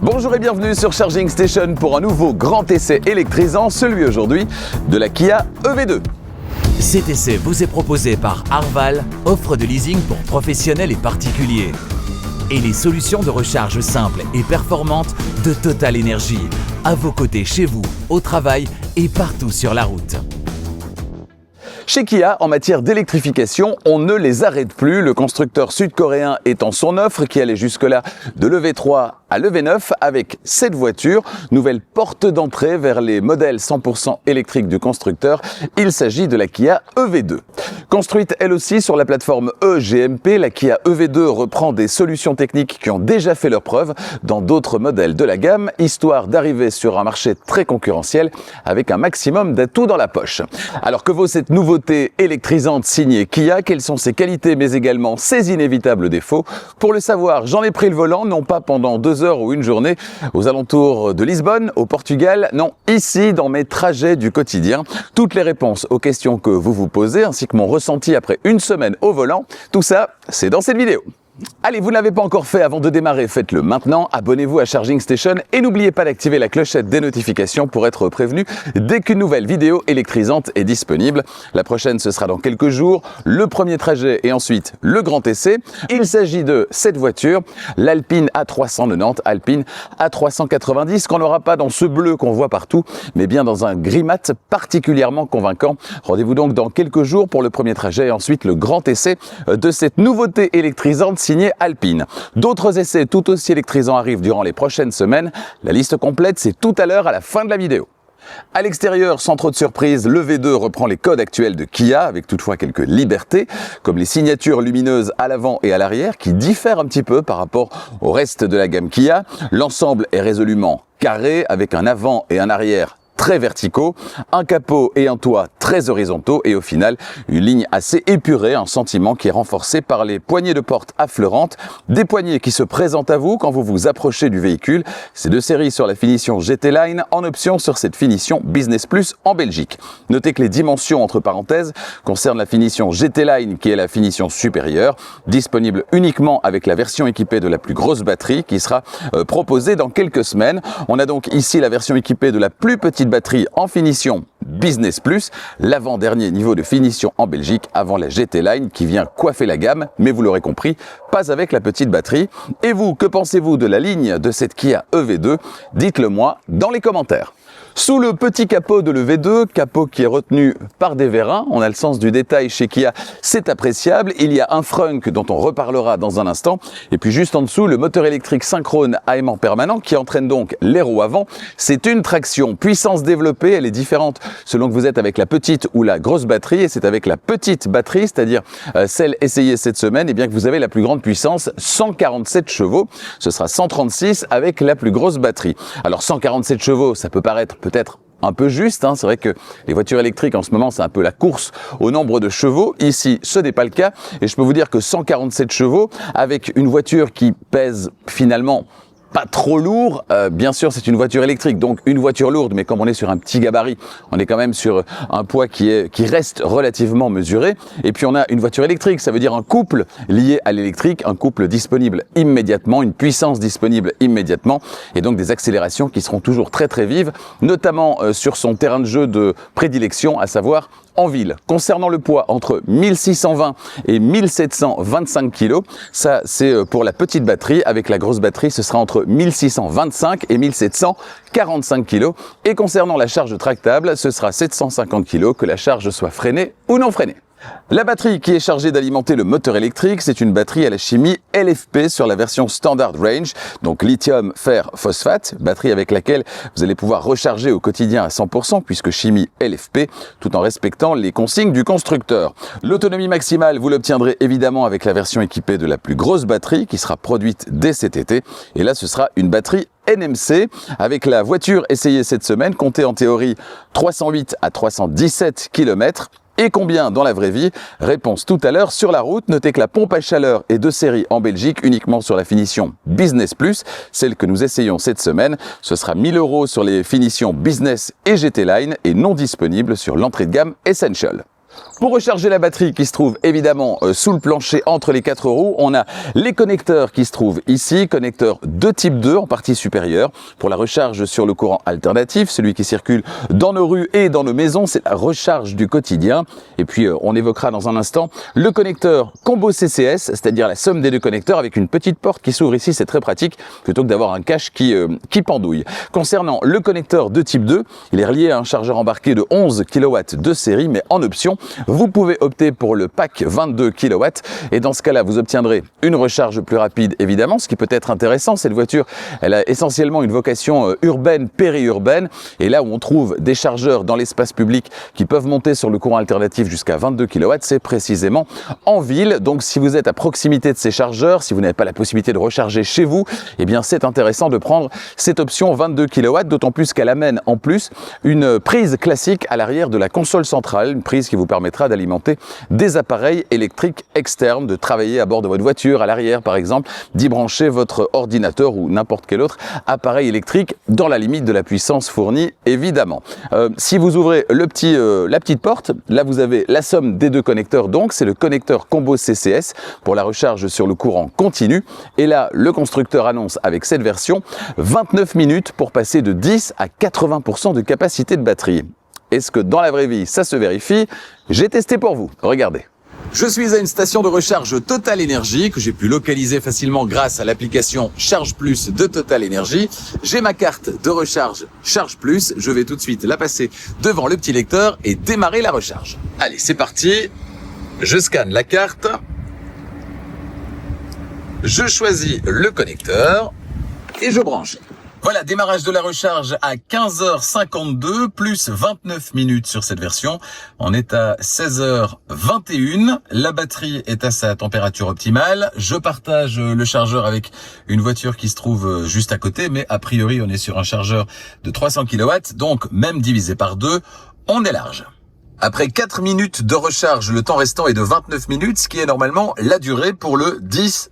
Bonjour et bienvenue sur Charging Station pour un nouveau grand essai électrisant, celui aujourd'hui de la Kia EV2. Cet essai vous est proposé par Arval, offre de leasing pour professionnels et particuliers. Et les solutions de recharge simples et performantes de Total Energy, à vos côtés chez vous, au travail et partout sur la route. Chez Kia, en matière d'électrification, on ne les arrête plus. Le constructeur sud-coréen étend son offre qui allait jusque-là de l'EV3 à l'EV9 avec cette voiture, nouvelle porte d'entrée vers les modèles 100% électriques du constructeur. Il s'agit de la Kia EV2. Construite elle aussi sur la plateforme eGMP, la Kia EV2 reprend des solutions techniques qui ont déjà fait leurs preuves dans d'autres modèles de la gamme, histoire d'arriver sur un marché très concurrentiel avec un maximum d'atouts dans la poche. Alors que vaut cette nouveauté électrisante signée Kia? Quelles sont ses qualités mais également ses inévitables défauts? Pour le savoir, j'en ai pris le volant, non pas pendant 2 heures ou une journée aux alentours de Lisbonne, au Portugal, non, ici dans mes trajets du quotidien. Toutes les réponses aux questions que vous vous posez ainsi que mon ressenti après une semaine au volant, tout ça, c'est dans cette vidéo. Allez, vous ne l'avez pas encore fait avant de démarrer, faites-le maintenant, abonnez-vous à Charging Station et n'oubliez pas d'activer la clochette des notifications pour être prévenu dès qu'une nouvelle vidéo électrisante est disponible. La prochaine, ce sera dans quelques jours, le premier trajet et ensuite le grand essai. Il s'agit de cette voiture, l'Alpine A390, Alpine A390, qu'on n'aura pas dans ce bleu qu'on voit partout, mais bien dans un gris mat particulièrement convaincant. Rendez-vous donc dans quelques jours pour le premier trajet et ensuite le grand essai de cette nouveauté électrisante signé Alpine. D'autres essais tout aussi électrisants arrivent durant les prochaines semaines. La liste complète, c'est tout à l'heure à la fin de la vidéo. À l'extérieur, sans trop de surprise, le V2 reprend les codes actuels de Kia, avec toutefois quelques libertés, comme les signatures lumineuses à l'avant et à l'arrière, qui diffèrent un petit peu par rapport au reste de la gamme Kia. L'ensemble est résolument carré, avec un avant et un arrière très verticaux, un capot et un toit très horizontaux et au final une ligne assez épurée, un sentiment qui est renforcé par les poignées de porte affleurantes, des poignées qui se présentent à vous quand vous vous approchez du véhicule. C'est de série sur la finition GT Line, en option sur cette finition Business Plus en Belgique. Notez que les dimensions entre parenthèses concernent la finition GT Line qui est la finition supérieure, disponible uniquement avec la version équipée de la plus grosse batterie qui sera proposée dans quelques semaines. On a donc ici la version équipée de la plus petite batterie en finition Business Plus, l'avant-dernier niveau de finition en Belgique avant la GT Line qui vient coiffer la gamme, mais vous l'aurez compris, pas avec la petite batterie. Et vous, que pensez-vous de la ligne de cette Kia EV2? Dites-le moi dans les commentaires. Sous le petit capot de l'EV2, capot qui est retenu par des vérins, on a le sens du détail chez Kia, c'est appréciable. Il y a un frunk dont on reparlera dans un instant. Et puis juste en dessous, le moteur électrique synchrone à aimant permanent qui entraîne donc les roues avant. C'est une traction puissance développée, elle est différente selon que vous êtes avec la petite ou la grosse batterie. Et c'est avec la petite batterie, c'est-à-dire celle essayée cette semaine, et bien que vous avez la plus grande puissance, 147 chevaux. Ce sera 136 avec la plus grosse batterie. Alors 147 chevaux, ça peut paraître peut-être un peu juste, hein. C'est vrai que les voitures électriques en ce moment c'est un peu la course au nombre de chevaux. Ici ce n'est pas le cas et je peux vous dire que 147 chevaux avec une voiture qui pèse finalement pas trop lourd, bien sûr c'est une voiture électrique, donc une voiture lourde, mais comme on est sur un petit gabarit, on est quand même sur un poids qui reste relativement mesuré. Et puis on a une voiture électrique, ça veut dire un couple lié à l'électrique, un couple disponible immédiatement, une puissance disponible immédiatement, et donc des accélérations qui seront toujours très très vives, notamment sur son terrain de jeu de prédilection, à savoir en ville. Concernant le poids, entre 1620 et 1725 kg, ça c'est pour la petite batterie. Avec la grosse batterie, ce sera entre 1625 et 1745 kg. Et concernant la charge tractable, ce sera 750 kg, que la charge soit freinée ou non freinée. La batterie qui est chargée d'alimenter le moteur électrique, c'est une batterie à la chimie LFP sur la version Standard Range, donc lithium, fer, phosphate, batterie avec laquelle vous allez pouvoir recharger au quotidien à 100% puisque chimie LFP, tout en respectant les consignes du constructeur. L'autonomie maximale, vous l'obtiendrez évidemment avec la version équipée de la plus grosse batterie qui sera produite dès cet été, et là ce sera une batterie NMC. Avec la voiture essayée cette semaine, comptez en théorie 308 à 317 km. Et combien dans la vraie vie? Réponse tout à l'heure sur la route. Notez que la pompe à chaleur est de série en Belgique uniquement sur la finition Business Plus, celle que nous essayons cette semaine. Ce sera 1000 € sur les finitions Business et GT Line et non disponible sur l'entrée de gamme Essential. Pour recharger la batterie qui se trouve évidemment sous le plancher entre les 4 roues, on a les connecteurs qui se trouvent ici, connecteurs de type 2 en partie supérieure pour la recharge sur le courant alternatif, celui qui circule dans nos rues et dans nos maisons, c'est la recharge du quotidien. Et puis on évoquera dans un instant le connecteur combo CCS, c'est-à-dire la somme des deux connecteurs avec une petite porte qui s'ouvre ici, c'est très pratique plutôt que d'avoir un cache qui pendouille. Concernant le connecteur de type 2, il est relié à un chargeur embarqué de 11 kW de série, mais en option, vous pouvez opter pour le pack 22 kW et dans ce cas-là, vous obtiendrez une recharge plus rapide évidemment. Ce qui peut être intéressant, cette voiture, elle a essentiellement une vocation urbaine, périurbaine, et là où on trouve des chargeurs dans l'espace public qui peuvent monter sur le courant alternatif jusqu'à 22 kW, c'est précisément en ville. Donc si vous êtes à proximité de ces chargeurs, si vous n'avez pas la possibilité de recharger chez vous, eh bien c'est intéressant de prendre cette option 22 kW, d'autant plus qu'elle amène en plus une prise classique à l'arrière de la console centrale, une prise qui vous permettra d'alimenter des appareils électriques externes, de travailler à bord de votre voiture, à l'arrière par exemple, d'y brancher votre ordinateur ou n'importe quel autre appareil électrique dans la limite de la puissance fournie évidemment. Si vous ouvrez la petite porte, là vous avez la somme des deux connecteurs, donc c'est le connecteur combo CCS pour la recharge sur le courant continu, et là le constructeur annonce avec cette version 29 minutes pour passer de 10 à 80% de capacité de batterie. Est-ce que dans la vraie vie ça se vérifie? J'ai testé pour vous, regardez. Je suis à une station de recharge Total Energy que j'ai pu localiser facilement grâce à l'application Charge Plus de Total Energy. J'ai ma carte de recharge Charge Plus. Je vais tout de suite la passer devant le petit lecteur et démarrer la recharge. Allez, c'est parti. Je scanne la carte. Je choisis le connecteur et je branche. Voilà, démarrage de la recharge à 15h52, plus 29 minutes sur cette version. On est à 16h21. La batterie est à sa température optimale. Je partage le chargeur avec une voiture qui se trouve juste à côté, mais a priori, on est sur un chargeur de 300 kW, donc même divisé par 2, on est large. Après 4 minutes de recharge, le temps restant est de 29 minutes, ce qui est normalement la durée pour le 10-80.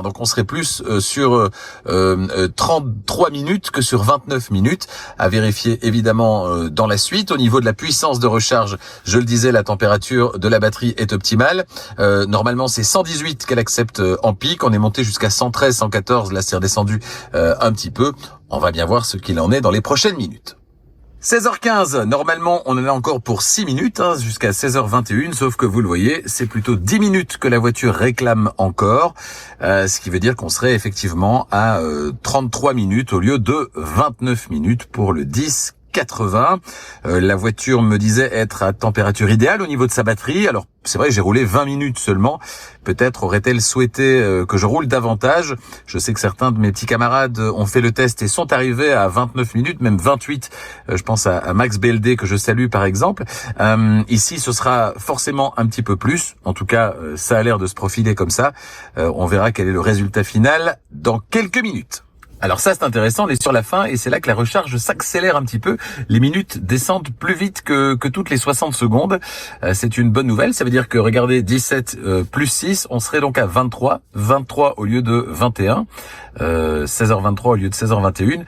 Donc on serait plus sur 33 minutes que sur 29 minutes, à vérifier évidemment dans la suite. Au niveau de la puissance de recharge, je le disais, la température de la batterie est optimale. Normalement c'est 118 qu'elle accepte en pic, on est monté jusqu'à 113, 114, là c'est redescendu un petit peu. On va bien voir ce qu'il en est dans les prochaines minutes. 16h15, normalement on en a encore pour 6 minutes, jusqu'à 16h21, sauf que vous le voyez, c'est plutôt 10 minutes que la voiture réclame encore, ce qui veut dire qu'on serait effectivement à 33 minutes au lieu de 29 minutes pour le 10-80. La voiture me disait être à température idéale au niveau de sa batterie. Alors c'est vrai, j'ai roulé 20 minutes seulement. Peut-être aurait-elle souhaité que je roule davantage. Je sais que certains de mes petits camarades ont fait le test et sont arrivés à 29 minutes, même 28. Je pense à Max BLD que je salue par exemple. Ici, ce sera forcément un petit peu plus. En tout cas, ça a l'air de se profiler comme ça. On verra quel est le résultat final dans quelques minutes. Alors ça c'est intéressant, on est sur la fin et c'est là que la recharge s'accélère un petit peu. Les minutes descendent plus vite que toutes les 60 secondes. C'est une bonne nouvelle, ça veut dire que regardez 17 plus 6, on serait donc à 23 au lieu de 21, 16h23 au lieu de 16h21.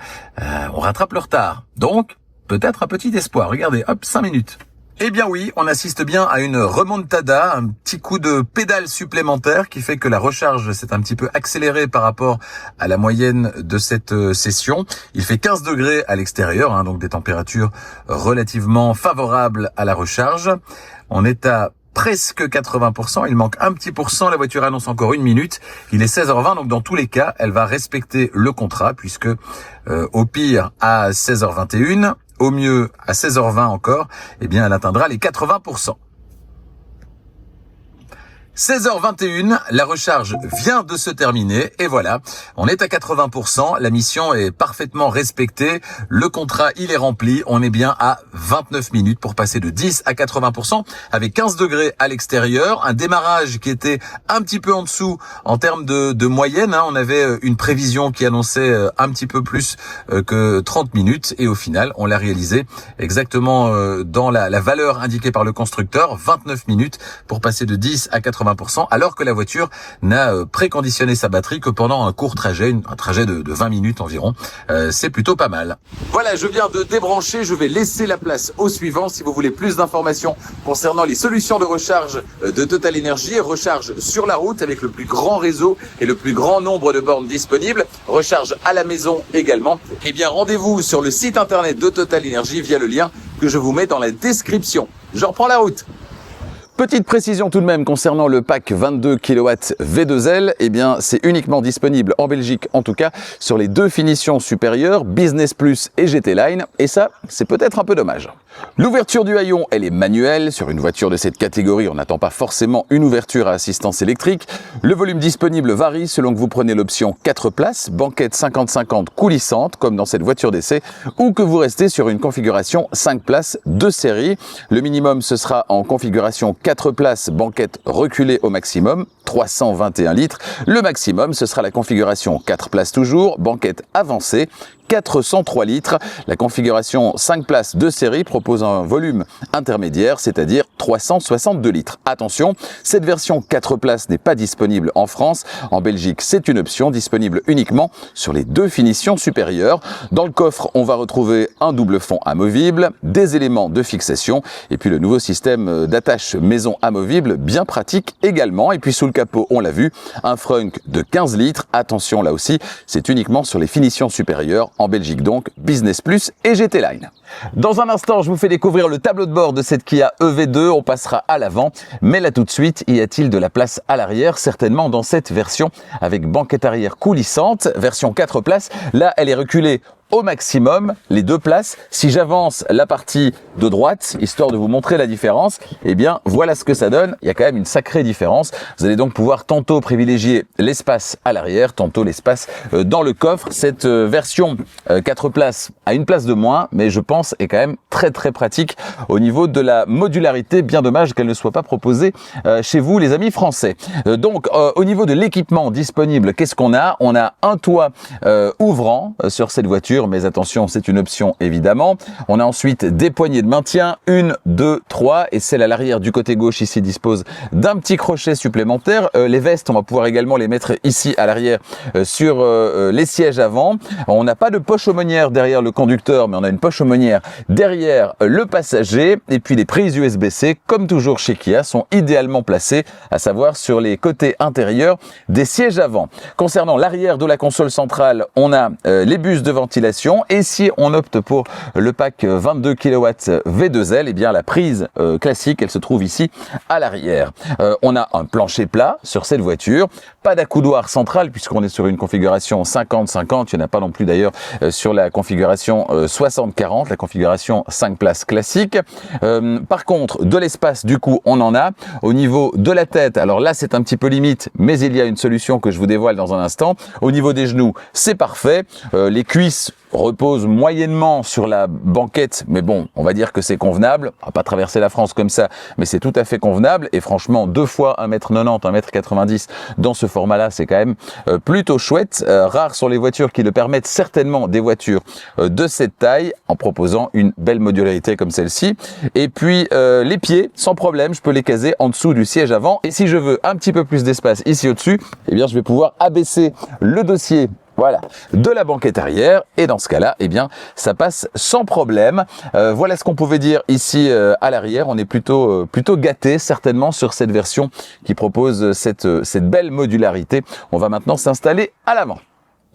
On rattrape le retard. Donc peut-être un petit espoir. Regardez, hop, 5 minutes. Eh bien oui, on assiste bien à une remontada, un petit coup de pédale supplémentaire qui fait que la recharge s'est un petit peu accélérée par rapport à la moyenne de cette session. Il fait 15 degrés à l'extérieur, donc des températures relativement favorables à la recharge. On est à presque 80%, il manque un petit pourcent, la voiture annonce encore 1 minute, il est 16h20, donc dans tous les cas, elle va respecter le contrat, puisque au pire à 16h21, au mieux à 16h20 encore, eh bien elle atteindra les 80%. 16h21, la recharge vient de se terminer et voilà, on est à 80%, la mission est parfaitement respectée, le contrat il est rempli, on est bien à 29 minutes pour passer de 10 à 80% avec 15 degrés à l'extérieur, un démarrage qui était un petit peu en dessous en termes de moyenne, on avait une prévision qui annonçait un petit peu plus que 30 minutes et au final on l'a réalisé exactement dans la valeur indiquée par le constructeur, 29 minutes pour passer de 10 à 80%. 80% alors que la voiture n'a préconditionné sa batterie que pendant un court trajet, un trajet de 20 minutes environ. C'est plutôt pas mal. Voilà, je viens de débrancher, je vais laisser la place au suivant. Si vous voulez plus d'informations concernant les solutions de recharge de Total Energy, recharge sur la route avec le plus grand réseau et le plus grand nombre de bornes disponibles, recharge à la maison également, eh bien rendez-vous sur le site internet de Total Energy via le lien que je vous mets dans la description. Je reprends la route. Petite précision tout de même concernant le pack 22 kW V2L, eh bien c'est uniquement disponible en Belgique en tout cas sur les deux finitions supérieures, Business Plus et GT Line, et ça c'est peut-être un peu dommage. L'ouverture du haillon, elle est manuelle. Sur une voiture de cette catégorie, on n'attend pas forcément une ouverture à assistance électrique. Le volume disponible varie selon que vous prenez l'option 4 places, banquette 50-50 coulissante, comme dans cette voiture d'essai, ou que vous restez sur une configuration 5 places de série. Le minimum, ce sera en configuration 4 places, banquette reculée au maximum, 321 litres. Le maximum, ce sera la configuration 4 places toujours, banquette avancée, 403 litres. La configuration 5 places de série propose un volume intermédiaire, c'est-à-dire 362 litres. Attention, cette version 4 places n'est pas disponible en France. En Belgique, c'est une option disponible uniquement sur les deux finitions supérieures. Dans le coffre, on va retrouver un double fond amovible, des éléments de fixation et puis le nouveau système d'attache maison amovible, bien pratique également. Et puis sous le capot, on l'a vu, un frunk de 15 litres. Attention là aussi, c'est uniquement sur les finitions supérieures. En Belgique donc, Business Plus et GT Line. Dans un instant, je vous fais découvrir le tableau de bord de cette Kia EV2. On passera à l'avant. Mais là tout de suite, y a-t-il de la place à l'arrière? Certainement dans cette version avec banquette arrière coulissante, version 4 places. Là, elle est reculée au maximum, les deux places. Si j'avance la partie de droite, histoire de vous montrer la différence, eh bien voilà ce que ça donne. Il y a quand même une sacrée différence. Vous allez donc pouvoir tantôt privilégier l'espace à l'arrière, tantôt l'espace dans le coffre. Cette version 4 places a une place de moins, mais je pense est quand même très pratique au niveau de la modularité. Bien dommage qu'elle ne soit pas proposée chez vous les amis français. Donc au niveau de l'équipement disponible, qu'est-ce qu'on a? On a un toit ouvrant sur cette voiture, mais attention, c'est une option évidemment. On a ensuite des poignées de maintien, 1, 2, 3, et celle à l'arrière du côté gauche ici dispose d'un petit crochet supplémentaire. Les vestes, on va pouvoir également les mettre ici à l'arrière sur les sièges avant. On n'a pas de poche aumônière derrière le conducteur, mais on a une poche aumônière derrière le passager. Et puis les prises USB-C, comme toujours chez Kia, sont idéalement placées, à savoir sur les côtés intérieurs des sièges avant. Concernant l'arrière de la console centrale, on a les bus de ventilation. Et si on opte pour le pack 22 kW V2L, eh bien la prise classique, elle se trouve ici à l'arrière. On a un plancher plat sur cette voiture, pas d'accoudoir central puisqu'on est sur une configuration 50-50, il n'y en a pas non plus d'ailleurs sur la configuration 60-40, la configuration 5 places classique. Par contre, de l'espace du coup, on en a. Au niveau de la tête, alors là c'est un petit peu limite, mais il y a une solution que je vous dévoile dans un instant. Au niveau des genoux, c'est parfait. Les cuisses repose moyennement sur la banquette, mais bon, on va dire que c'est convenable. On va pas traverser la France comme ça, mais c'est tout à fait convenable. Et franchement, 2 fois 1m90, 1m90 dans ce format-là, c'est quand même plutôt chouette. Rares sont les voitures qui le permettent, certainement des voitures de cette taille, en proposant une belle modularité comme celle-ci. Et puis les pieds, sans problème, je peux les caser en dessous du siège avant. Et si je veux un petit peu plus d'espace ici au-dessus, eh bien je vais pouvoir abaisser le dossier, voilà, de la banquette arrière, et dans ce cas-là, eh bien, ça passe sans problème. Voilà ce qu'on pouvait dire ici à l'arrière. On est plutôt gâté certainement sur cette version qui propose cette belle modularité. On va maintenant s'installer à l'avant.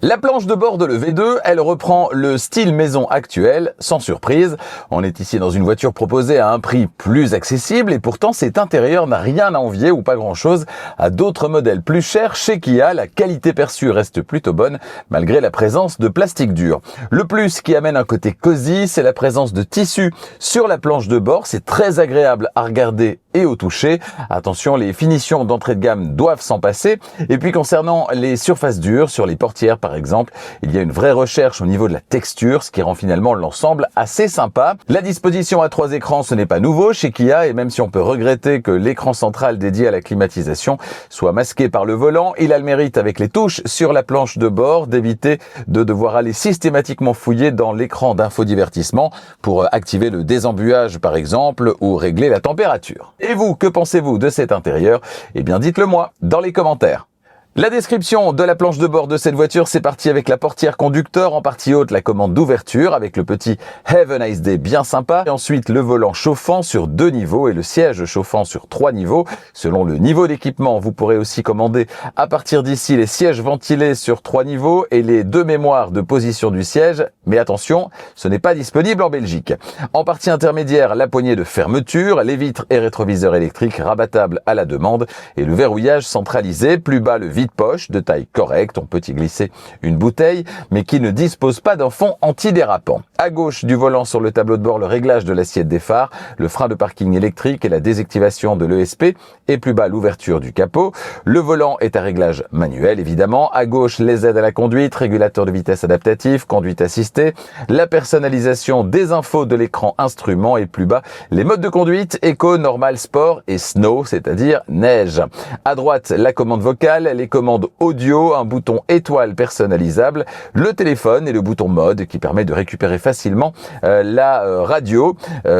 La planche de bord de l'EV2, elle reprend le style maison actuel, sans surprise. On est ici dans une voiture proposée à un prix plus accessible et pourtant cet intérieur n'a rien à envier ou pas grand-chose à d'autres modèles plus chers chez Kia. La qualité perçue reste plutôt bonne malgré la présence de plastique dur. Le plus qui amène un côté cosy, c'est la présence de tissu sur la planche de bord. C'est très agréable à regarder et au toucher. Attention, les finitions d'entrée de gamme doivent s'en passer. Et puis concernant les surfaces dures sur les portières par par exemple, il y a une vraie recherche au niveau de la texture, ce qui rend finalement l'ensemble assez sympa. La disposition à 3 écrans, ce n'est pas nouveau chez Kia, et même si on peut regretter que l'écran central dédié à la climatisation soit masqué par le volant, il a le mérite avec les touches sur la planche de bord d'éviter de devoir aller systématiquement fouiller dans l'écran d'infodivertissement pour activer le désembuage par exemple ou régler la température. Et vous, que pensez-vous de cet intérieur? Eh bien dites-le moi dans les commentaires. La description de la planche de bord de cette voiture, c'est parti avec la portière conducteur, en partie haute la commande d'ouverture avec le petit Have a nice day bien sympa. Et ensuite le volant chauffant sur 2 niveaux et le siège chauffant sur 3 niveaux. Selon le niveau d'équipement, vous pourrez aussi commander à partir d'ici les sièges ventilés sur 3 niveaux et les 2 mémoires de position du siège. Mais attention, ce n'est pas disponible en Belgique. En partie intermédiaire, la poignée de fermeture, les vitres et rétroviseurs électriques rabattables à la demande et le verrouillage centralisé. Plus bas, le vide-poche de taille correcte, on peut y glisser une bouteille, mais qui ne dispose pas d'un fond antidérapant. À gauche du volant sur le tableau de bord, le réglage de l'assiette des phares, le frein de parking électrique et la désactivation de l'ESP, et plus bas l'ouverture du capot. Le volant est à réglage manuel évidemment. À gauche, les aides à la conduite, régulateur de vitesse adaptatif, conduite assistée, la personnalisation des infos de l'écran instrument et plus bas, les modes de conduite, éco, normal, sport et snow, c'est-à-dire neige. À droite, la commande vocale, les commandes audio, un bouton étoile personnalisable, le téléphone et le bouton mode qui permet de récupérer facilement la radio.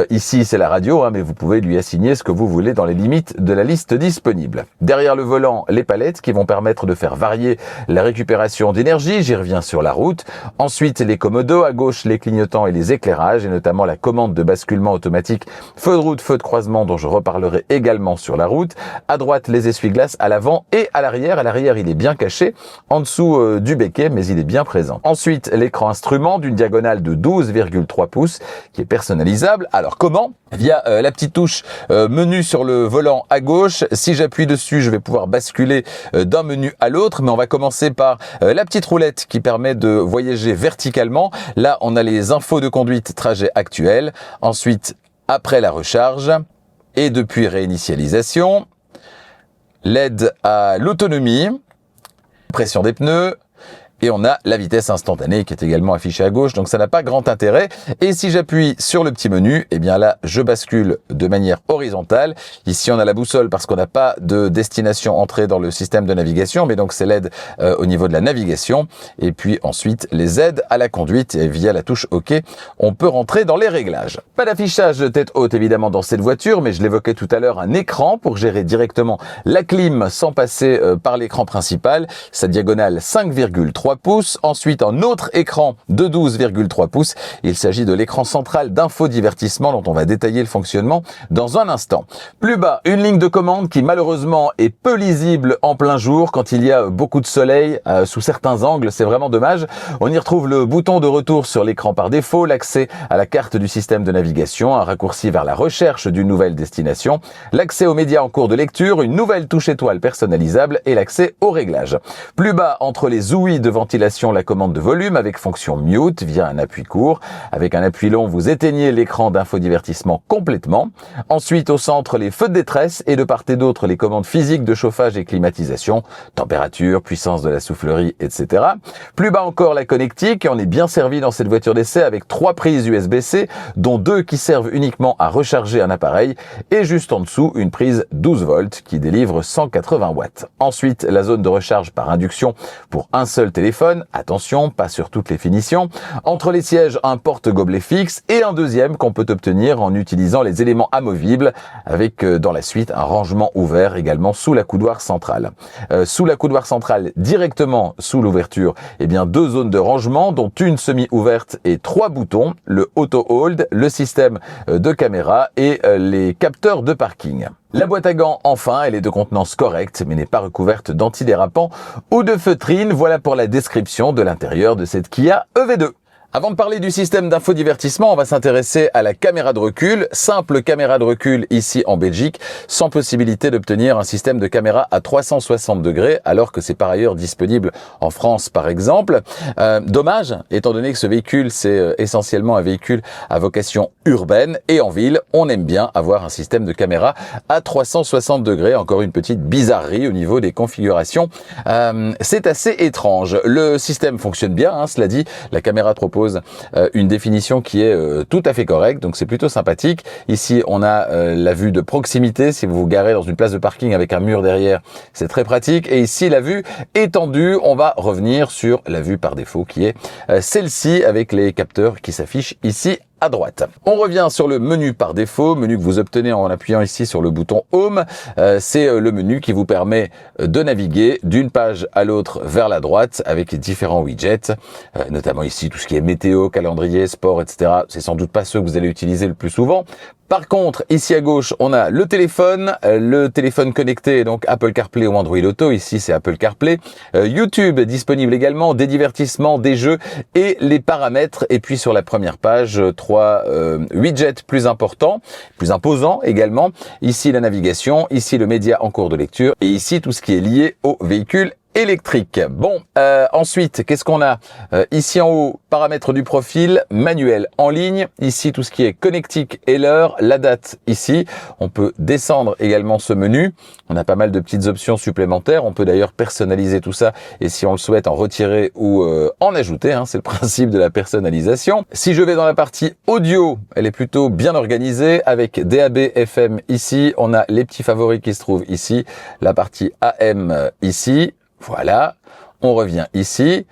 Ici, c'est la radio, mais vous pouvez lui assigner ce que vous voulez dans les limites de la liste disponible. Derrière le volant, les palettes qui vont permettre de faire varier la récupération d'énergie, j'y reviens sur la route. Ensuite, les commodos, à gauche, les clignotants et les éclairages, et notamment la commande de basculement automatique feu de route, feu de croisement dont je reparlerai également sur la route. À droite, les essuie-glaces à l'avant et à l'arrière. À l'arrière, il est bien caché en dessous du béquet, mais il est bien présent. Ensuite, l'écran instrument d'une diagonale de 12,3 pouces qui est personnalisable. Alors comment? Via la petite touche menu sur le volant à gauche. Si j'appuie dessus, je vais pouvoir basculer d'un menu à l'autre, mais on va commencer par la petite roulette qui permet de voyager verticalement. Là, on a les infos de conduite trajet actuel. Ensuite, après la recharge et depuis réinitialisation, l'aide à l'autonomie, pression des pneus, et on a la vitesse instantanée qui est également affichée à gauche, donc ça n'a pas grand intérêt. Et si j'appuie sur le petit menu, eh bien là, je bascule de manière horizontale. Ici, on a la boussole parce qu'on n'a pas de destination entrée dans le système de navigation, mais donc c'est l'aide au niveau de la navigation. Et puis ensuite, les aides à la conduite, et via la touche OK, on peut rentrer dans les réglages. Pas d'affichage de tête haute évidemment dans cette voiture, mais je l'évoquais tout à l'heure, un écran pour gérer directement la clim sans passer par l'écran principal. Sa diagonale 5,3 pouces. Ensuite, un autre écran de 12,3 pouces. Il s'agit de l'écran central d'infodivertissement dont on va détailler le fonctionnement dans un instant. Plus bas, une ligne de commande qui malheureusement est peu lisible en plein jour quand il y a beaucoup de soleil sous certains angles. C'est vraiment dommage. On y retrouve le bouton de retour sur l'écran par défaut, l'accès à la carte du système de navigation, un raccourci vers la recherche d'une nouvelle destination, l'accès aux médias en cours de lecture, une nouvelle touche étoile personnalisable et l'accès aux réglages. Plus bas, entre les ouïes de ventilation, la commande de volume avec fonction mute via un appui court. Avec un appui long, vous éteignez l'écran d'infodivertissement complètement. Ensuite, au centre, les feux de détresse et de part et d'autre, les commandes physiques de chauffage et climatisation, température, puissance de la soufflerie, etc. Plus bas encore, la connectique. Et on est bien servi dans cette voiture d'essai avec 3 prises USB-C, dont 2 qui servent uniquement à recharger un appareil. Et juste en dessous, une prise 12 volts qui délivre 180 watts. Ensuite, la zone de recharge par induction pour un seul téléphone. Attention, pas sur toutes les finitions. Entre les sièges, un porte-gobelet fixe et un deuxième qu'on peut obtenir en utilisant les éléments amovibles avec dans la suite un rangement ouvert également sous la coudoir centrale. Sous la coudoir centrale, directement sous l'ouverture, eh bien 2 zones de rangement dont une semi-ouverte et 3 boutons, le auto-hold, le système de caméra et les capteurs de parking. La boîte à gants, enfin, elle est de contenance correcte, mais n'est pas recouverte d'antidérapant ou de feutrine. Voilà pour la description de l'intérieur de cette Kia EV2. Avant de parler du système d'infodivertissement, on va s'intéresser à la caméra de recul. Simple caméra de recul ici en Belgique, sans possibilité d'obtenir un système de caméra à 360 degrés, alors que c'est par ailleurs disponible en France par exemple. Dommage, étant donné que ce véhicule c'est essentiellement un véhicule à vocation urbaine et en ville, on aime bien avoir un système de caméra à 360 degrés. Encore une petite bizarrerie au niveau des configurations. C'est assez étrange. Le système fonctionne bien, hein, cela dit, la caméra propose une définition qui est tout à fait correcte, donc c'est plutôt sympathique. Ici, on a la vue de proximité. Si vous vous garez dans une place de parking avec un mur derrière, c'est très pratique. Et ici, la vue étendue, on va revenir sur la vue par défaut qui est celle-ci avec les capteurs qui s'affichent ici à droite. On revient sur le menu par défaut, menu que vous obtenez en appuyant ici sur le bouton Home. C'est le menu qui vous permet de naviguer d'une page à l'autre vers la droite avec différents widgets, notamment ici tout ce qui est météo, calendrier, sport, etc. C'est sans doute pas ceux que vous allez utiliser le plus souvent. Par contre, ici à gauche, on a le téléphone connecté, donc Apple CarPlay ou Android Auto. Ici, c'est Apple CarPlay. YouTube disponible également, des divertissements, des jeux et les paramètres. Et puis sur la première page, trois widgets plus importants, plus imposants également. Ici, la navigation, ici le média en cours de lecture et ici tout ce qui est lié au véhicule électrique. Bon, ensuite, qu'est-ce qu'on a ici en haut, paramètres du profil, manuel en ligne. Ici, tout ce qui est connectique et l'heure, la date ici. On peut descendre également ce menu. On a pas mal de petites options supplémentaires. On peut d'ailleurs personnaliser tout ça et si on le souhaite, en retirer ou en ajouter. Hein, c'est le principe de la personnalisation. Si je vais dans la partie audio, elle est plutôt bien organisée avec DAB, FM ici. On a les petits favoris qui se trouvent ici. La partie AM ici. Voilà, on revient ici.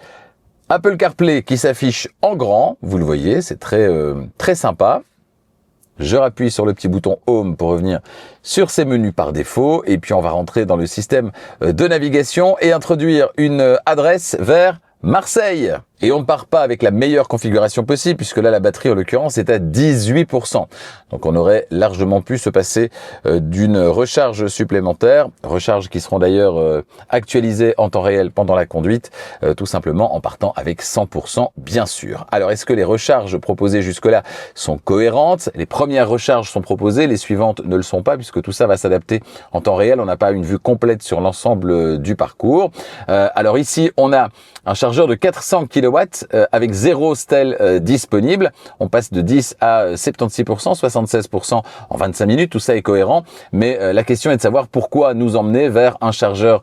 Apple CarPlay qui s'affiche en grand, vous le voyez, c'est très sympa. Je rappuie sur le petit bouton Home pour revenir sur ces menus par défaut. Et puis on va rentrer dans le système de navigation et introduire une adresse vers Marseille. Et on ne part pas avec la meilleure configuration possible puisque là la batterie en l'occurrence est à 18%. Donc on aurait largement pu se passer d'une recharge supplémentaire, recharge qui seront d'ailleurs actualisées en temps réel pendant la conduite, tout simplement en partant avec 100% bien sûr. Alors est-ce que les recharges proposées jusque-là sont cohérentes? Les premières recharges sont proposées, les suivantes ne le sont pas puisque tout ça va s'adapter en temps réel. On n'a pas une vue complète sur l'ensemble du parcours. Alors ici on a un chargeur de 400 kW avec 0 stèle disponible. On passe de 10 à 76%, 76% en 25 minutes. Tout ça est cohérent. Mais la question est de savoir pourquoi nous emmener vers un chargeur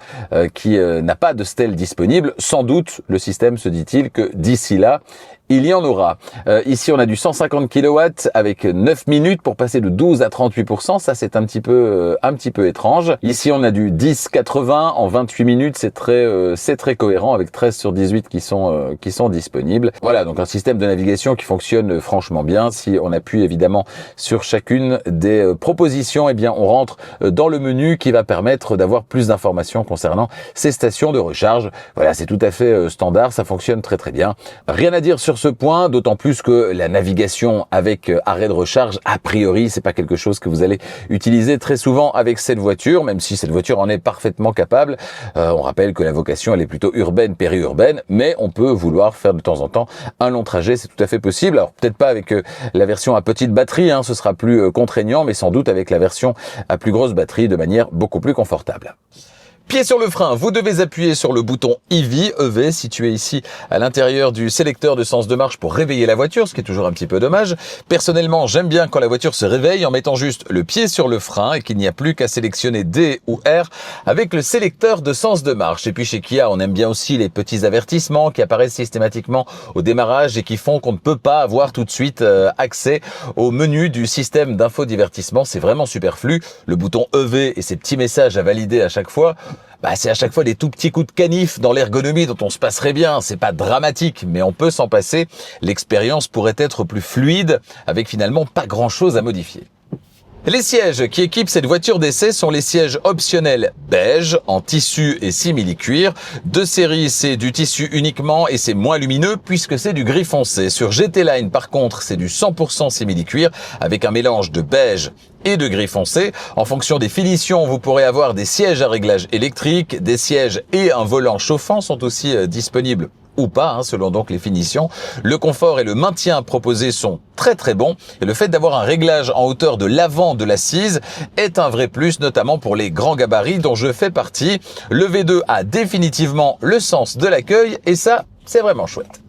qui n'a pas de stèle disponible. Sans doute, le système se dit-il que d'ici là, il y en aura. Ici, on a du 150 kW avec 9 minutes pour passer de 12 à 38%. Ça, c'est un petit peu étrange. Ici, on a du 10-80 en 28 minutes. C'est très cohérent avec 13 sur 18 qui sont disponibles. Voilà, donc un système de navigation qui fonctionne franchement bien. Si on appuie évidemment sur chacune des propositions, eh bien, on rentre dans le menu qui va permettre d'avoir plus d'informations concernant ces stations de recharge. Voilà, c'est tout à fait standard. Ça fonctionne très bien. Rien à dire sur ce point, d'autant plus que la navigation avec arrêt de recharge, a priori, c'est pas quelque chose que vous allez utiliser très souvent avec cette voiture, même si cette voiture en est parfaitement capable. On rappelle que la vocation, elle est plutôt urbaine, périurbaine, mais on peut vouloir faire de temps en temps un long trajet, c'est tout à fait possible. Alors peut-être pas avec la version à petite batterie, hein, ce sera plus contraignant, mais sans doute avec la version à plus grosse batterie de manière beaucoup plus confortable. Pied sur le frein, vous devez appuyer sur le bouton EV, situé ici à l'intérieur du sélecteur de sens de marche pour réveiller la voiture, ce qui est toujours un petit peu dommage. Personnellement, j'aime bien quand la voiture se réveille en mettant juste le pied sur le frein et qu'il n'y a plus qu'à sélectionner D ou R avec le sélecteur de sens de marche. Et puis chez Kia, on aime bien aussi les petits avertissements qui apparaissent systématiquement au démarrage et qui font qu'on ne peut pas avoir tout de suite accès au menu du système d'infodivertissement. C'est vraiment superflu. Le bouton EV et ces petits messages à valider à chaque fois, c'est à chaque fois des tout petits coups de canif dans l'ergonomie dont on se passerait bien. C'est pas dramatique, mais on peut s'en passer. L'expérience pourrait être plus fluide avec finalement pas grand chose à modifier. Les sièges qui équipent cette voiture d'essai sont les sièges optionnels beige, en tissu et simili-cuir. De série, c'est du tissu uniquement et c'est moins lumineux puisque c'est du gris foncé. Sur GT Line, par contre, c'est du 100% simili-cuir avec un mélange de beige et de gris foncé. En fonction des finitions, vous pourrez avoir des sièges à réglage électrique, des sièges et un volant chauffant sont aussi disponibles ou pas, selon donc les finitions. Le confort et le maintien proposés sont très bons, et le fait d'avoir un réglage en hauteur de l'avant de l'assise est un vrai plus, notamment pour les grands gabarits dont je fais partie. Le V2 a définitivement le sens de l'accueil, et ça, c'est vraiment chouette.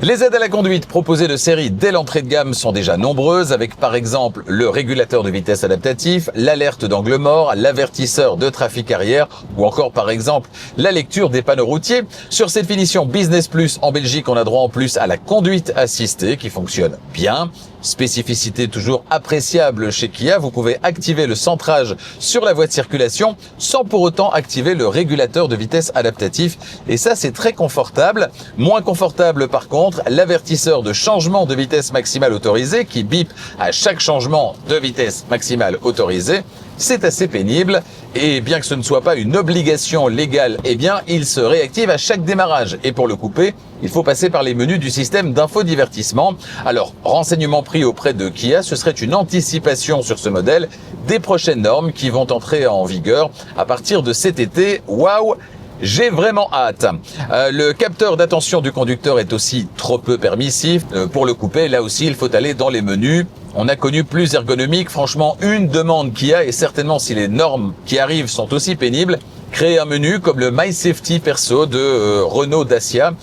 Les aides à la conduite proposées de série dès l'entrée de gamme sont déjà nombreuses, avec par exemple le régulateur de vitesse adaptatif, l'alerte d'angle mort, l'avertisseur de trafic arrière ou encore par exemple la lecture des panneaux routiers. Sur cette finition Business Plus en Belgique, on a droit en plus à la conduite assistée qui fonctionne bien. Spécificité toujours appréciable chez Kia, vous pouvez activer le centrage sur la voie de circulation sans pour autant activer le régulateur de vitesse adaptatif. Et ça, c'est très confortable. Moins confortable par contre, l'avertisseur de changement de vitesse maximale autorisé qui bip à chaque changement de vitesse maximale autorisée. C'est assez pénible et bien que ce ne soit pas une obligation légale, eh bien, il se réactive à chaque démarrage. Et pour le couper, il faut passer par les menus du système d'infodivertissement. Alors, renseignement pris auprès de Kia, ce serait une anticipation sur ce modèle des prochaines normes qui vont entrer en vigueur à partir de cet été. Waouh! J'ai vraiment hâte. Le capteur d'attention du conducteur est aussi trop peu permissif. Pour le couper, là aussi, il faut aller dans les menus. On a connu plus ergonomique. Franchement, une demande qu'il y a, et certainement si les normes qui arrivent sont aussi pénibles, créer un menu comme le My Safety Perso de Renault Dacia,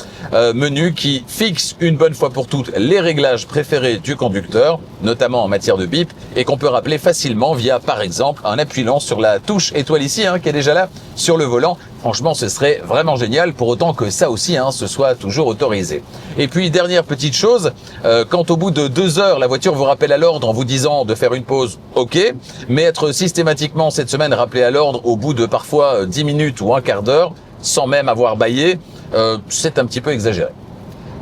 menu qui fixe une bonne fois pour toutes les réglages préférés du conducteur, notamment en matière de bip, et qu'on peut rappeler facilement via, par exemple, en appuyant sur la touche étoile ici, qui est déjà là sur le volant. Franchement, ce serait vraiment génial, pour autant que ça aussi, ce soit toujours autorisé. Et puis, dernière petite chose, quand au bout de 2 heures, la voiture vous rappelle à l'ordre en vous disant de faire une pause, ok, mais être systématiquement cette semaine rappelé à l'ordre au bout de parfois 10 minutes ou un quart d'heure, sans même avoir bâillé, c'est un petit peu exagéré.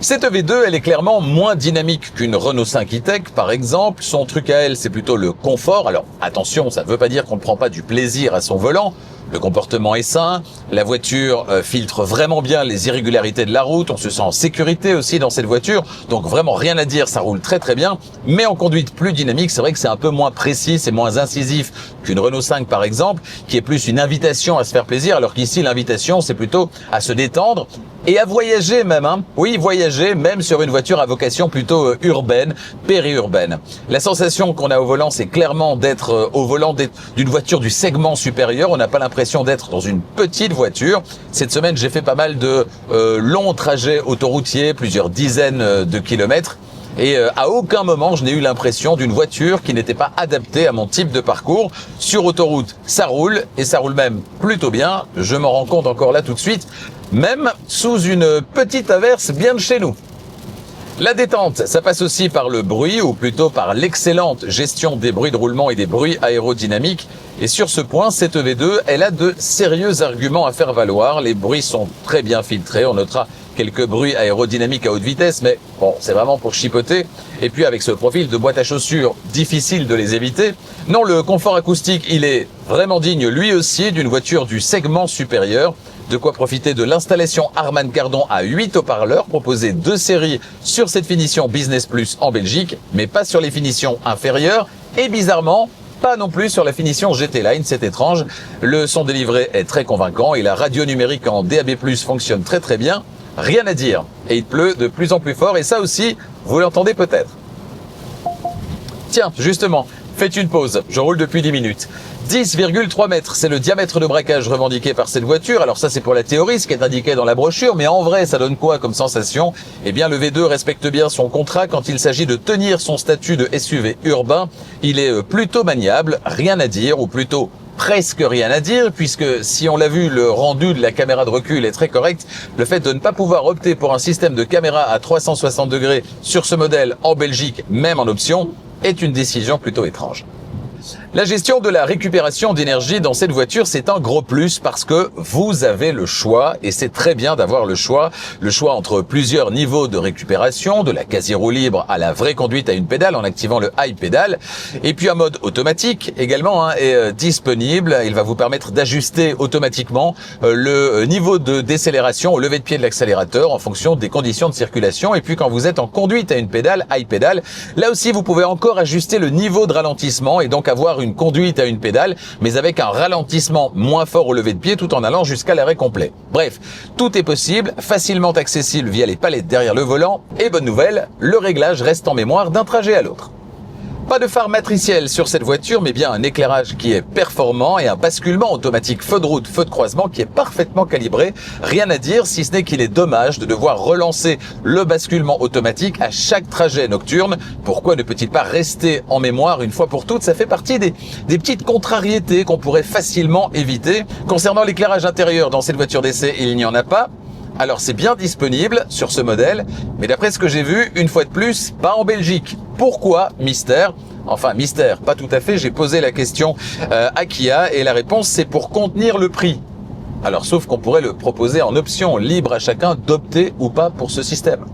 Cette V2, elle est clairement moins dynamique qu'une Renault 5 e-Tech, par exemple. Son truc à elle, c'est plutôt le confort. Alors, attention, ça ne veut pas dire qu'on ne prend pas du plaisir à son volant. Le comportement est sain, la voiture filtre vraiment bien les irrégularités de la route, on se sent en sécurité aussi dans cette voiture, donc vraiment rien à dire, ça roule très bien. Mais en conduite plus dynamique, c'est vrai que c'est un peu moins précis, c'est moins incisif qu'une Renault 5 par exemple, qui est plus une invitation à se faire plaisir, alors qu'ici l'invitation c'est plutôt à se détendre et à voyager même. Oui, voyager même sur une voiture à vocation plutôt urbaine, périurbaine. La sensation qu'on a au volant, c'est clairement d'être au volant d'une voiture du segment supérieur. On n'a pas l'impression d'être dans une petite voiture. Cette semaine, j'ai fait pas mal de longs trajets autoroutiers, plusieurs dizaines de kilomètres. Et à aucun moment, je n'ai eu l'impression d'une voiture qui n'était pas adaptée à mon type de parcours. Sur autoroute, ça roule, et ça roule même plutôt bien. Je m'en rends compte encore là tout de suite, même sous une petite averse bien de chez nous. La détente, ça passe aussi par le bruit, ou plutôt par l'excellente gestion des bruits de roulement et des bruits aérodynamiques. Et sur ce point, cette V2, elle a de sérieux arguments à faire valoir. Les bruits sont très bien filtrés. On notera quelques bruits aérodynamiques à haute vitesse, mais bon, c'est vraiment pour chipoter. Et puis avec ce profil de boîte à chaussures, difficile de les éviter. Non, le confort acoustique, il est vraiment digne, lui aussi, d'une voiture du segment supérieur. De quoi profiter de l'installation Harman Kardon à 8 haut-parleurs proposés de série sur cette finition Business Plus en Belgique, mais pas sur les finitions inférieures. Et bizarrement, pas non plus sur la finition GT Line, c'est étrange. Le son délivré est très convaincant et la radio numérique en DAB+, fonctionne très bien. Rien à dire. Et il pleut de plus en plus fort et ça aussi, vous l'entendez peut-être. Tiens, justement, faites une pause, je roule depuis 10 minutes. 10,3 mètres, c'est le diamètre de braquage revendiqué par cette voiture. Alors ça c'est pour la théorie, ce qui est indiqué dans la brochure, mais en vrai ça donne quoi comme sensation? Eh bien le V2 respecte bien son contrat quand il s'agit de tenir son statut de SUV urbain. Il est plutôt maniable, rien à dire, ou plutôt presque rien à dire, puisque si on l'a vu, le rendu de la caméra de recul est très correct. Le fait de ne pas pouvoir opter pour un système de caméra à 360 degrés sur ce modèle en Belgique, même en option, est une décision plutôt étrange. La gestion de la récupération d'énergie dans cette voiture, c'est un gros plus parce que vous avez le choix, et c'est très bien d'avoir le choix entre plusieurs niveaux de récupération, de la quasi-roue libre à la vraie conduite à une pédale en activant le high pédale, et puis un mode automatique également est disponible. Il va vous permettre d'ajuster automatiquement le niveau de décélération au lever de pied de l'accélérateur en fonction des conditions de circulation, et puis quand vous êtes en conduite à une pédale, high pédale, là aussi vous pouvez encore ajuster le niveau de ralentissement et donc donc avoir une conduite à une pédale, mais avec un ralentissement moins fort au lever de pied tout en allant jusqu'à l'arrêt complet. Bref, tout est possible, facilement accessible via les palettes derrière le volant, et bonne nouvelle, le réglage reste en mémoire d'un trajet à l'autre. Pas de phare matriciel sur cette voiture, mais bien un éclairage qui est performant et un basculement automatique feu de route, feu de croisement qui est parfaitement calibré. Rien à dire, si ce n'est qu'il est dommage de devoir relancer le basculement automatique à chaque trajet nocturne. Pourquoi ne peut-il pas rester en mémoire une fois pour toutes? Ça fait partie des petites contrariétés qu'on pourrait facilement éviter. Concernant l'éclairage intérieur dans cette voiture d'essai, il n'y en a pas. Alors c'est bien disponible sur ce modèle, mais d'après ce que j'ai vu, une fois de plus, pas en Belgique. Pourquoi? Mystère. Enfin, mystère, pas tout à fait. J'ai posé la question à Kia et la réponse c'est pour contenir le prix. Alors sauf qu'on pourrait le proposer en option, libre à chacun d'opter ou pas pour ce système.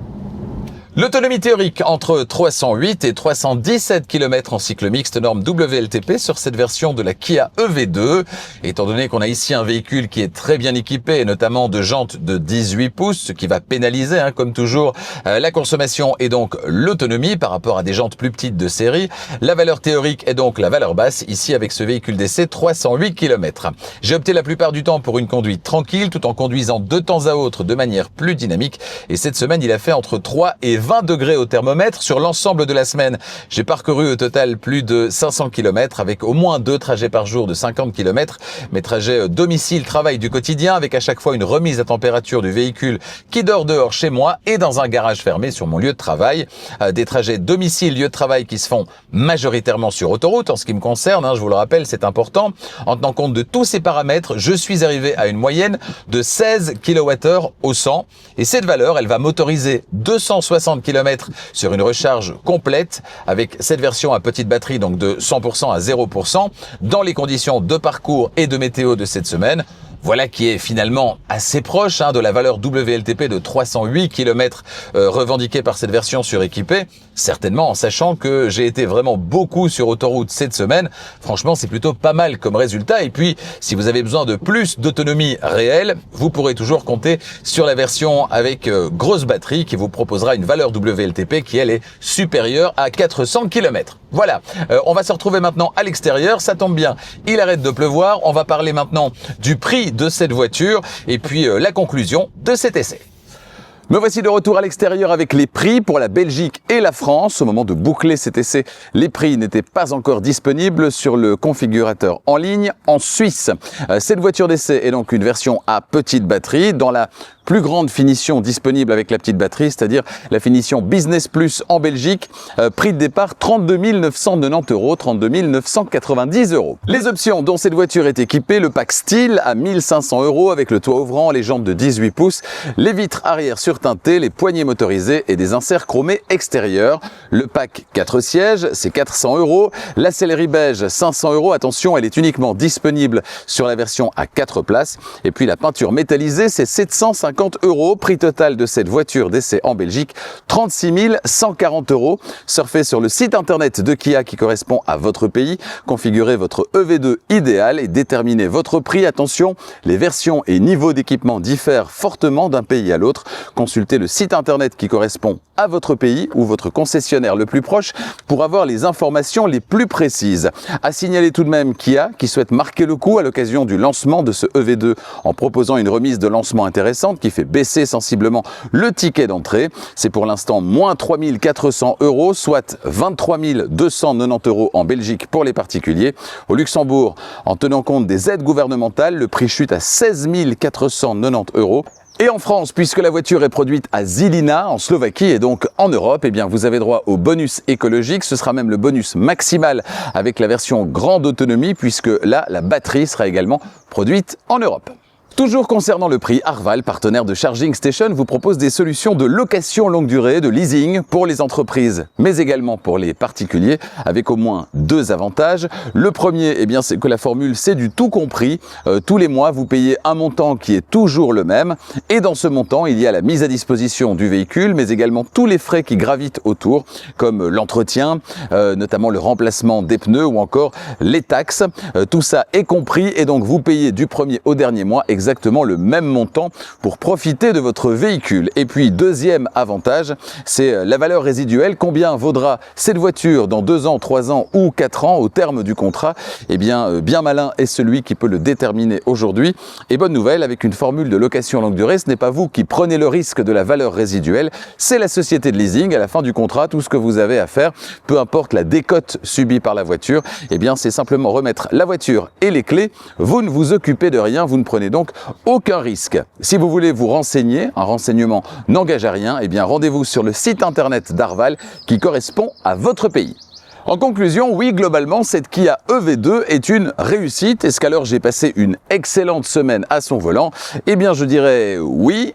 L'autonomie théorique entre 308 et 317 km en cycle mixte norme WLTP sur cette version de la Kia EV2. Étant donné qu'on a ici un véhicule qui est très bien équipé, et notamment de jantes de 18 pouces, ce qui va pénaliser, comme toujours, la consommation et donc l'autonomie par rapport à des jantes plus petites de série. La valeur théorique est donc la valeur basse, ici avec ce véhicule d'essai 308 km. J'ai opté la plupart du temps pour une conduite tranquille, tout en conduisant de temps à autre de manière plus dynamique. Et cette semaine, il a fait entre 3 et 20 degrés au thermomètre sur l'ensemble de la semaine. J'ai parcouru au total plus de 500 km avec au moins 2 trajets par jour de 50 km. Mes trajets domicile-travail du quotidien avec à chaque fois une remise à température du véhicule qui dort dehors chez moi et dans un garage fermé sur mon lieu de travail. Des trajets domicile-lieu de travail qui se font majoritairement sur autoroute en ce qui me concerne. Je vous le rappelle, c'est important. En tenant compte de tous ces paramètres, je suis arrivé à une moyenne de 16 kWh au 100. Et cette valeur, elle va m'autoriser 260 km sur une recharge complète avec cette version à petite batterie, donc de 100% à 0%, dans les conditions de parcours et de météo de cette semaine. Voilà qui est finalement assez proche de la valeur WLTP de 308 km revendiquée par cette version suréquipée, certainement en sachant que j'ai été vraiment beaucoup sur autoroute cette semaine. Franchement, c'est plutôt pas mal comme résultat. Et puis, si vous avez besoin de plus d'autonomie réelle, vous pourrez toujours compter sur la version avec grosse batterie qui vous proposera une valeur WLTP qui, elle, est supérieure à 400 km. Voilà, on va se retrouver maintenant à l'extérieur, ça tombe bien, il arrête de pleuvoir, on va parler maintenant du prix de cette voiture et puis la conclusion de cet essai. Me voici de retour à l'extérieur avec les prix pour la Belgique et la France. Au moment de boucler cet essai, les prix n'étaient pas encore disponibles sur le configurateur en ligne en Suisse. Cette voiture d'essai est donc une version à petite batterie dans la plus grande finition disponible avec la petite batterie, c'est-à-dire la finition Business Plus en Belgique. Prix de départ 32 990 €, 32 990 €. Les options dont cette voiture est équipée, le pack style à 1500 € avec le toit ouvrant, les jantes de 18 pouces, les vitres arrière surteintées, les poignées motorisées et des inserts chromés extérieurs. Le pack 4 sièges, c'est 400 €. La sellerie beige, 500 €. Attention, elle est uniquement disponible sur la version à 4 places. Et puis la peinture métallisée, c'est 750 €. Prix total de cette voiture d'essai en Belgique, 36 140 €. Surfez sur le site internet de Kia qui correspond à votre pays, configurez votre EV2 idéal et déterminez votre prix. Attention, les versions et niveaux d'équipement diffèrent fortement d'un pays à l'autre. Consultez le site internet qui correspond à votre pays ou votre concessionnaire le plus proche pour avoir les informations les plus précises. À signaler tout de même Kia qui souhaite marquer le coup à l'occasion du lancement de ce EV2 en proposant une remise de lancement intéressante qui fait baisser sensiblement le ticket d'entrée. C'est pour l'instant moins 3 400 €, soit 23 290 € en Belgique pour les particuliers. Au Luxembourg, en tenant compte des aides gouvernementales, le prix chute à 16 490 €. Et en France, puisque la voiture est produite à Žilina, en Slovaquie et donc en Europe, eh bien vous avez droit au bonus écologique. Ce sera même le bonus maximal avec la version grande autonomie, puisque là, la batterie sera également produite en Europe. Toujours concernant le prix, Arval, partenaire de Charging Station, vous propose des solutions de location longue durée, de leasing pour les entreprises, mais également pour les particuliers, avec au moins 2 avantages. Le premier, eh bien, c'est que la formule, c'est du tout compris. Tous les mois, vous payez un montant qui est toujours le même. Et dans ce montant, il y a la mise à disposition du véhicule, mais également tous les frais qui gravitent autour, comme l'entretien, notamment le remplacement des pneus ou encore les taxes. Tout ça est compris et donc vous payez du premier au dernier mois exactement exactement le même montant pour profiter de votre véhicule. Et puis, deuxième avantage, c'est la valeur résiduelle. Combien vaudra cette voiture dans 2 ans, 3 ans ou 4 ans au terme du contrat? Eh bien, bien malin est celui qui peut le déterminer aujourd'hui. Et bonne nouvelle, avec une formule de location longue durée, ce n'est pas vous qui prenez le risque de la valeur résiduelle, c'est la société de leasing. À la fin du contrat, tout ce que vous avez à faire, peu importe la décote subie par la voiture, eh bien, c'est simplement remettre la voiture et les clés. Vous ne vous occupez de rien, vous ne prenez donc aucun risque. Si vous voulez vous renseigner, un renseignement n'engage à rien, eh bien, rendez-vous sur le site internet d'Arval qui correspond à votre pays. En conclusion, oui, globalement, cette Kia EV2 est une réussite. Est-ce qu'alors j'ai passé une excellente semaine à son volant? Eh bien, je dirais oui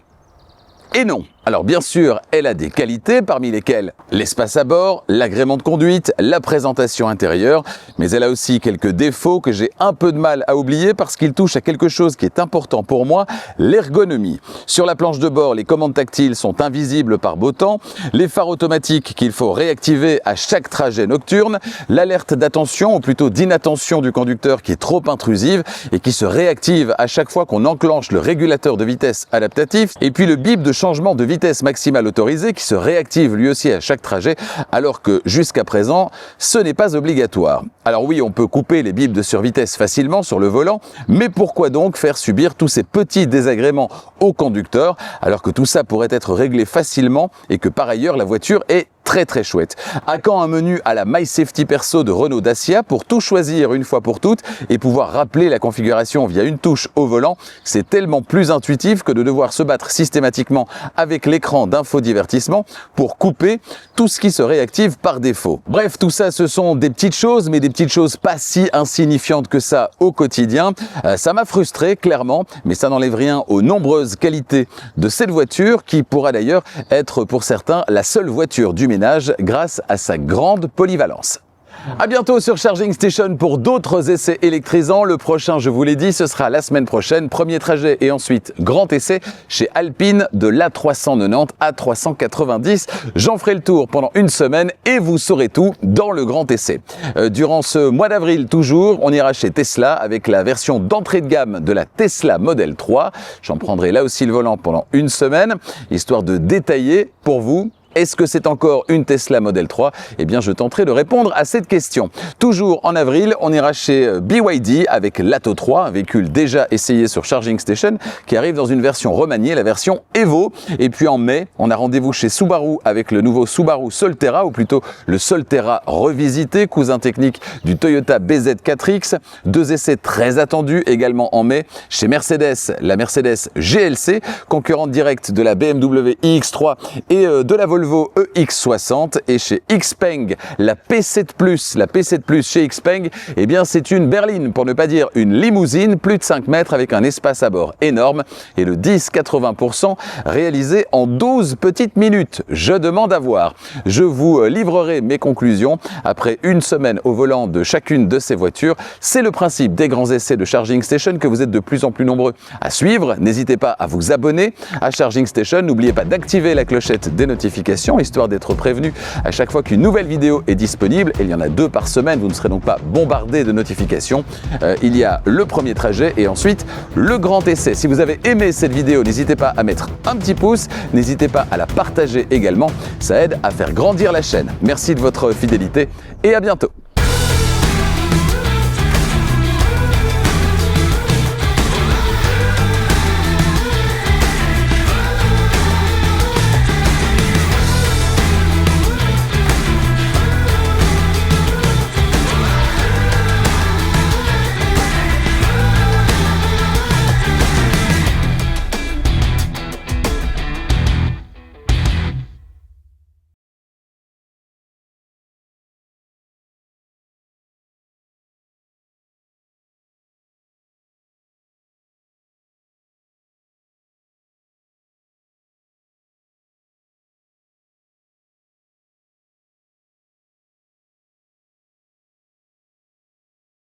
et non. Alors bien sûr, elle a des qualités, parmi lesquelles l'espace à bord, l'agrément de conduite, la présentation intérieure, mais elle a aussi quelques défauts que j'ai un peu de mal à oublier parce qu'ils touchent à quelque chose qui est important pour moi, l'ergonomie. Sur la planche de bord, les commandes tactiles sont invisibles par beau temps, les phares automatiques qu'il faut réactiver à chaque trajet nocturne, l'alerte d'attention ou plutôt d'inattention du conducteur qui est trop intrusive et qui se réactive à chaque fois qu'on enclenche le régulateur de vitesse adaptatif, et puis le bip de changement de vitesse maximale autorisée qui se réactive lui aussi à chaque trajet, alors que jusqu'à présent, ce n'est pas obligatoire. Alors oui, on peut couper les bips de survitesse facilement sur le volant, mais pourquoi donc faire subir tous ces petits désagréments au conducteur, alors que tout ça pourrait être réglé facilement et que par ailleurs la voiture est très chouette. À quand un menu à la My Safety Perso de Renault Dacia pour tout choisir une fois pour toutes et pouvoir rappeler la configuration via une touche au volant? C'est tellement plus intuitif que de devoir se battre systématiquement avec l'écran d'infodivertissement pour couper tout ce qui se réactive par défaut. Bref, tout ça, ce sont des petites choses, mais des petites choses pas si insignifiantes que ça au quotidien. Ça m'a frustré, clairement, mais ça n'enlève rien aux nombreuses qualités de cette voiture qui pourra d'ailleurs être pour certains la seule voiture du ménage grâce à sa grande polyvalence. À bientôt sur Charging Station pour d'autres essais électrisants. Le prochain, je vous l'ai dit, ce sera la semaine prochaine. Premier trajet et ensuite grand essai chez Alpine de l'A390 à 390. J'en ferai le tour pendant une semaine et vous saurez tout dans le grand essai. Durant ce mois d'avril toujours, on ira chez Tesla avec la version d'entrée de gamme de la Tesla Model 3. J'en prendrai là aussi le volant pendant une semaine, histoire de détailler pour vous. Est-ce que c'est encore une Tesla Model 3? Eh bien, je tenterai de répondre à cette question. Toujours en avril, on ira chez BYD avec l'Atto 3, un véhicule déjà essayé sur Charging Station, qui arrive dans une version remaniée, la version Evo. Et puis en mai, on a rendez-vous chez Subaru avec le nouveau Subaru Solterra, ou plutôt le Solterra revisité, cousin technique du Toyota BZ4X. 2 essais très attendus également en mai chez Mercedes, la Mercedes GLC, concurrente directe de la BMW iX3 et de la Volvo EX60, et chez Xpeng, la P7+, chez Xpeng, eh bien c'est une berline, pour ne pas dire une limousine, plus de 5 mètres avec un espace à bord énorme et le 10-80% réalisé en 12 petites minutes. Je demande à voir. Je vous livrerai mes conclusions après une semaine au volant de chacune de ces voitures. C'est le principe des grands essais de Charging Station que vous êtes de plus en plus nombreux à suivre. N'hésitez pas à vous abonner à Charging Station. N'oubliez pas d'activer la clochette des notifications, histoire d'être prévenu à chaque fois qu'une nouvelle vidéo est disponible. Et il y en a 2 par semaine, vous ne serez donc pas bombardé de notifications. Il y a le premier trajet et ensuite le grand essai. Si vous avez aimé cette vidéo, n'hésitez pas à mettre un petit pouce, n'hésitez pas à la partager également, ça aide à faire grandir la chaîne. Merci de votre fidélité et à bientôt.